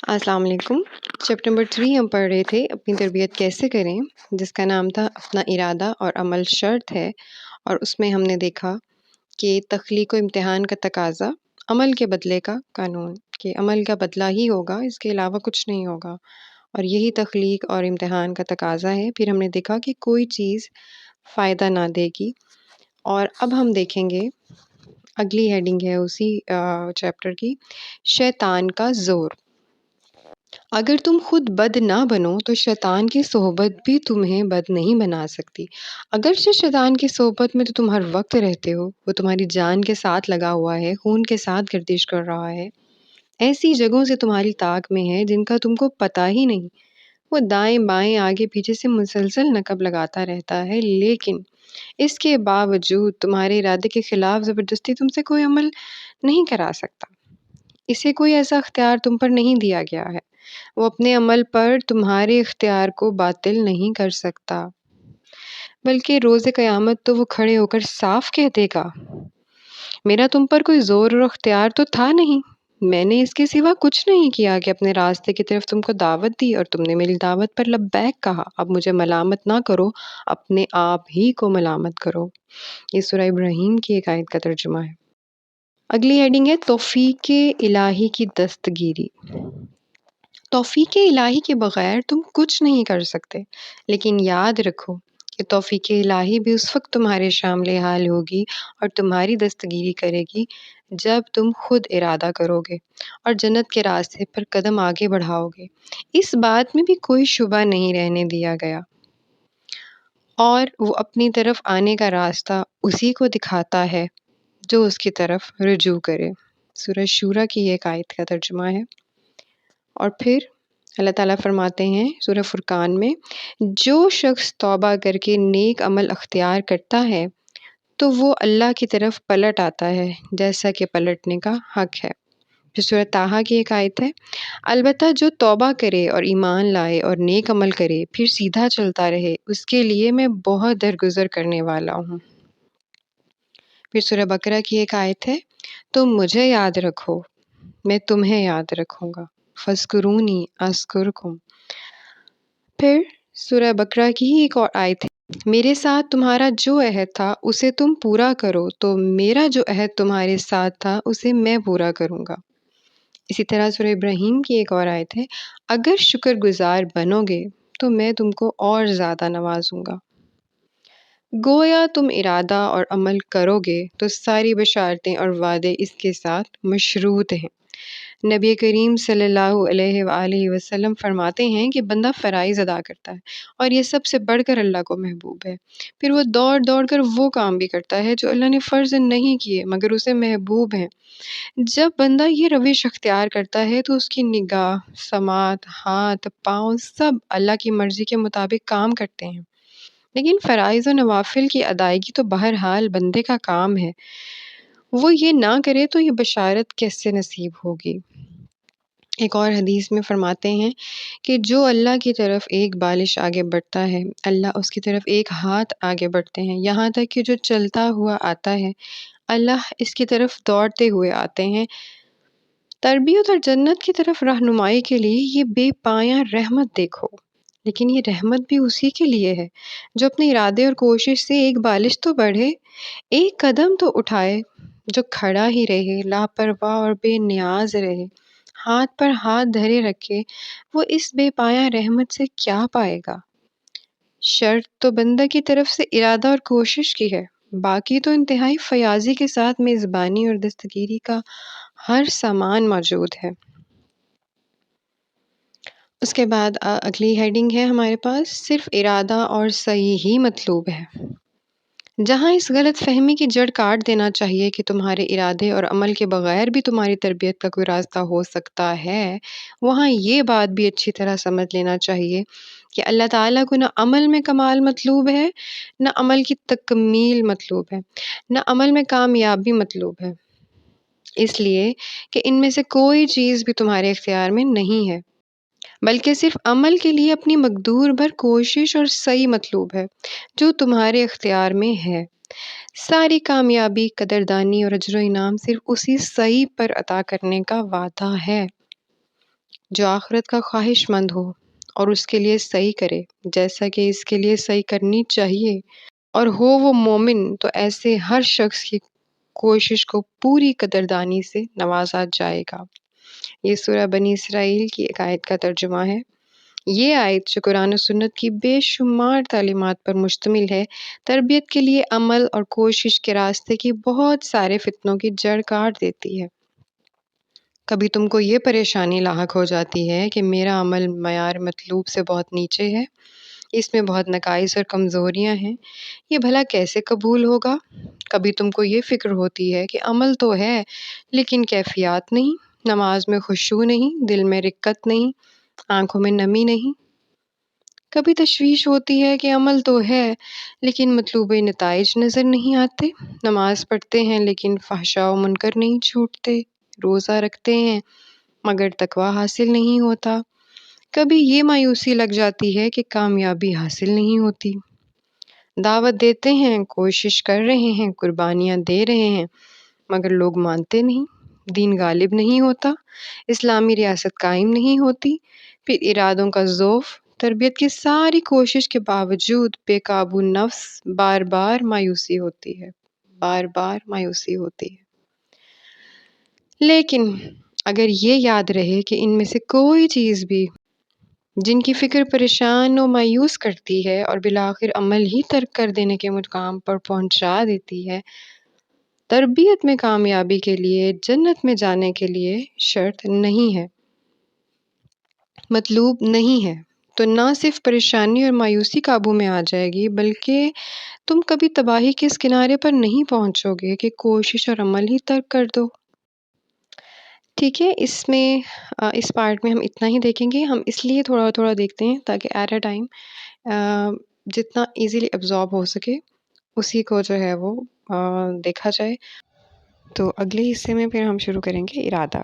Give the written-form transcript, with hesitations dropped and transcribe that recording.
السلام علیکم۔ Chapter number 3 ہم پڑھ رہے تھے اپنی تربیت کیسے کریں، جس کا نام تھا اپنا ارادہ اور عمل شرط ہے، اور اس میں ہم نے دیکھا کہ تخلیق و امتحان کا تقاضا، عمل کے بدلے کا قانون، کہ عمل کا بدلہ ہی ہوگا، اس کے علاوہ کچھ نہیں ہوگا، اور یہی تخلیق اور امتحان کا تقاضا ہے۔ پھر ہم نے دیکھا کہ کوئی چیز فائدہ نہ دے گی، اور اب ہم دیکھیں گے اگلی ہیڈنگ ہے اسی چیپٹر کی، شیطان کا زور۔ اگر تم خود بد نہ بنو تو شیطان کی صحبت بھی تمہیں بد نہیں بنا سکتی۔ اگرچہ شیطان کی صحبت میں تو تم ہر وقت رہتے ہو، وہ تمہاری جان کے ساتھ لگا ہوا ہے، خون کے ساتھ گردش کر رہا ہے، ایسی جگہوں سے تمہاری طاق میں ہے جن کا تم کو پتہ ہی نہیں۔ وہ دائیں بائیں آگے پیچھے سے مسلسل نقب لگاتا رہتا ہے، لیکن اس کے باوجود تمہارے ارادے کے خلاف زبردستی تم سے کوئی عمل نہیں کرا سکتا۔ اسے کوئی ایسا اختیار تم پر نہیں دیا گیا ہے۔ وہ اپنے عمل پر تمہارے اختیار کو باطل نہیں کر سکتا، بلکہ روز قیامت تو وہ کھڑے ہو کر صاف کہہ دے گا، میرا تم پر کوئی زور اور اختیار تو تھا نہیں، میں نے اس کے سوا کچھ نہیں کیا کہ اپنے راستے کی طرف تم کو دعوت دی اور تم نے میری دعوت پر لبیک کہا۔ اب مجھے ملامت نہ کرو، اپنے آپ ہی کو ملامت کرو۔ یہ سورہ ابراہیم کی ایک آیت کا ترجمہ ہے۔ اگلی ہیڈنگ ہے توفیق الہی کی دستگیری۔ توفیق الہی کے بغیر تم کچھ نہیں کر سکتے، لیکن یاد رکھو کہ توفیق الہی بھی اس وقت تمہارے شامل حال ہوگی اور تمہاری دستگیری کرے گی جب تم خود ارادہ کرو گے اور جنت کے راستے پر قدم آگے بڑھاؤ گے۔ اس بات میں بھی کوئی شبہ نہیں رہنے دیا گیا، اور وہ اپنی طرف آنے کا راستہ اسی کو دکھاتا ہے جو اس کی طرف رجوع کرے۔ سورہ شورى کی ایک آیت کا ترجمہ ہے۔ اور پھر اللہ تعالیٰ فرماتے ہیں سورہ فرقان میں، جو شخص توبہ کر کے نیک عمل اختیار کرتا ہے تو وہ اللہ کی طرف پلٹ آتا ہے جیسا کہ پلٹنے کا حق ہے۔ پھر سورہ طٰہٰ کی ایک آیت ہے، البتہ جو توبہ کرے اور ایمان لائے اور نیک عمل کرے پھر سیدھا چلتا رہے، اس کے لیے میں بہت درگزر کرنے والا ہوں۔ پھر سورہ بقرہ کی ایک آیت ہے، تم مجھے یاد رکھو، میں تمہیں یاد رکھوں گا، فاذکرونی اذکرکم۔ پھر سورہ بقرہ کی ہی ایک اور آیت ہے، میرے ساتھ تمہارا جو عہد تھا اسے تم پورا کرو تو میرا جو عہد تمہارے ساتھ تھا اسے میں پورا کروں گا۔ اسی طرح سورہ ابراہیم کی ایک اور آیت ہے، اگر شکر گزار بنو گے تو میں تم کو اور زیادہ نوازوں گا۔ گویا تم ارادہ اور عمل کرو گے تو ساری بشارتیں اور وعدے اس کے ساتھ مشروط ہیں۔ نبی کریم صلی اللہ علیہ وآلہ وسلم فرماتے ہیں کہ بندہ فرائض ادا کرتا ہے اور یہ سب سے بڑھ کر اللہ کو محبوب ہے، پھر وہ دوڑ دوڑ کر وہ کام بھی کرتا ہے جو اللہ نے فرض نہیں کیے مگر اسے محبوب ہیں۔ جب بندہ یہ روش اختیار کرتا ہے تو اس کی نگاہ، سماعت، ہاتھ، پاؤں سب اللہ کی مرضی کے مطابق کام کرتے ہیں، لیکن فرائض و نوافل کی ادائیگی تو بہرحال بندے کا کام ہے۔ وہ یہ نہ کرے تو یہ بشارت کیسے نصیب ہوگی؟ ایک اور حدیث میں فرماتے ہیں کہ جو اللہ کی طرف ایک بالش آگے بڑھتا ہے، اللہ اس کی طرف ایک ہاتھ آگے بڑھتے ہیں، یہاں تک کہ جو چلتا ہوا آتا ہے اللہ اس کی طرف دوڑتے ہوئے آتے ہیں۔ تربیت اور جنت کی طرف رہنمائی کے لیے یہ بے پایاں رحمت دیکھو، لیکن یہ رحمت بھی اسی کے لیے ہے جو اپنے ارادے اور کوشش سے ایک بالش تو بڑھے، ایک قدم تو اٹھائے، جو کھڑا ہی رہے، لاپرواہ اور بے نیاز رہے، ہاتھ پر ہاتھ دھرے رکھے، وہ اس بے پایاں رحمت سے کیا پائے گا؟ شرط تو بندہ کی طرف سے ارادہ اور کوشش کی ہے، باقی تو انتہائی فیاضی کے ساتھ میزبانی اور دستگیری کا ہر سامان موجود ہے۔ اس کے بعد اگلی ہیڈنگ ہے ہمارے پاس، صرف ارادہ اور سعی ہی مطلوب ہے۔ جہاں اس غلط فہمی کی جڑ کاٹ دینا چاہیے کہ تمہارے ارادے اور عمل کے بغیر بھی تمہاری تربیت کا کوئی راستہ ہو سکتا ہے، وہاں یہ بات بھی اچھی طرح سمجھ لینا چاہیے کہ اللہ تعالیٰ کو نہ عمل میں کمال مطلوب ہے، نہ عمل کی تکمیل مطلوب ہے، نہ عمل میں کامیابی مطلوب ہے، اس لیے کہ ان میں سے کوئی چیز بھی تمہارے اختیار میں نہیں ہے، بلکہ صرف عمل کے لیے اپنی مقدور بھر کوشش اور سعی مطلوب ہے جو تمہارے اختیار میں ہے۔ ساری کامیابی، قدردانی اور اجر و انعام صرف اسی سعی پر عطا کرنے کا وعدہ ہے۔ جو آخرت کا خواہش مند ہو اور اس کے لیے صحیح کرے جیسا کہ اس کے لیے صحیح کرنی چاہیے، اور ہو وہ مومن، تو ایسے ہر شخص کی کوشش کو پوری قدردانی سے نوازا جائے گا۔ یہ سورہ بنی اسرائیل کی ایک آیت کا ترجمہ ہے۔ یہ آیت جو قرآن و سنت کی بے شمار تعلیمات پر مشتمل ہے، تربیت کے لیے عمل اور کوشش کے راستے کی بہت سارے فتنوں کی جڑ کاٹ دیتی ہے۔ کبھی تم کو یہ پریشانی لاحق ہو جاتی ہے کہ میرا عمل معیار مطلوب سے بہت نیچے ہے، اس میں بہت نقائص اور کمزوریاں ہیں، یہ بھلا کیسے قبول ہوگا؟ کبھی تم کو یہ فکر ہوتی ہے کہ عمل تو ہے لیکن کیفیات نہیں، نماز میں خشوع نہیں، دل میں رقت نہیں، آنکھوں میں نمی نہیں۔ کبھی تشویش ہوتی ہے کہ عمل تو ہے لیکن مطلوبہ نتائج نظر نہیں آتے، نماز پڑھتے ہیں لیکن فحشاء و منکر نہیں چھوٹتے، روزہ رکھتے ہیں مگر تقویٰ حاصل نہیں ہوتا۔ کبھی یہ مایوسی لگ جاتی ہے کہ کامیابی حاصل نہیں ہوتی، دعوت دیتے ہیں، کوشش کر رہے ہیں، قربانیاں دے رہے ہیں، مگر لوگ مانتے نہیں، دین غالب نہیں ہوتا، اسلامی ریاست قائم نہیں ہوتی، پھر ارادوں کا ضعف، تربیت کی ساری کوشش کے باوجود بے قابو نفس، بار بار مایوسی ہوتی ہے، بار بار مایوسی ہوتی ہے۔ لیکن اگر یہ یاد رہے کہ ان میں سے کوئی چیز بھی جن کی فکر پریشان و مایوس کرتی ہے اور بالآخر عمل ہی ترک کر دینے کے مقام پر پہنچا دیتی ہے، تربیت میں کامیابی کے لیے، جنت میں جانے کے لیے شرط نہیں ہے، مطلوب نہیں ہے، تو نہ صرف پریشانی اور مایوسی قابو میں آ جائے گی بلکہ تم کبھی تباہی کے اس کنارے پر نہیں پہنچو گے کہ کوشش اور عمل ہی ترک کر دو۔ ٹھیک ہے، اس پارٹ میں ہم اتنا ہی دیکھیں گے۔ ہم اس لیے تھوڑا تھوڑا دیکھتے ہیں تاکہ ایٹ اے ٹائم جتنا ایزیلی ابزارب ہو سکے اسی کو جو ہے وہ دیکھا جائے۔ تو اگلے حصے میں پھر ہم شروع کریں گے ارادہ۔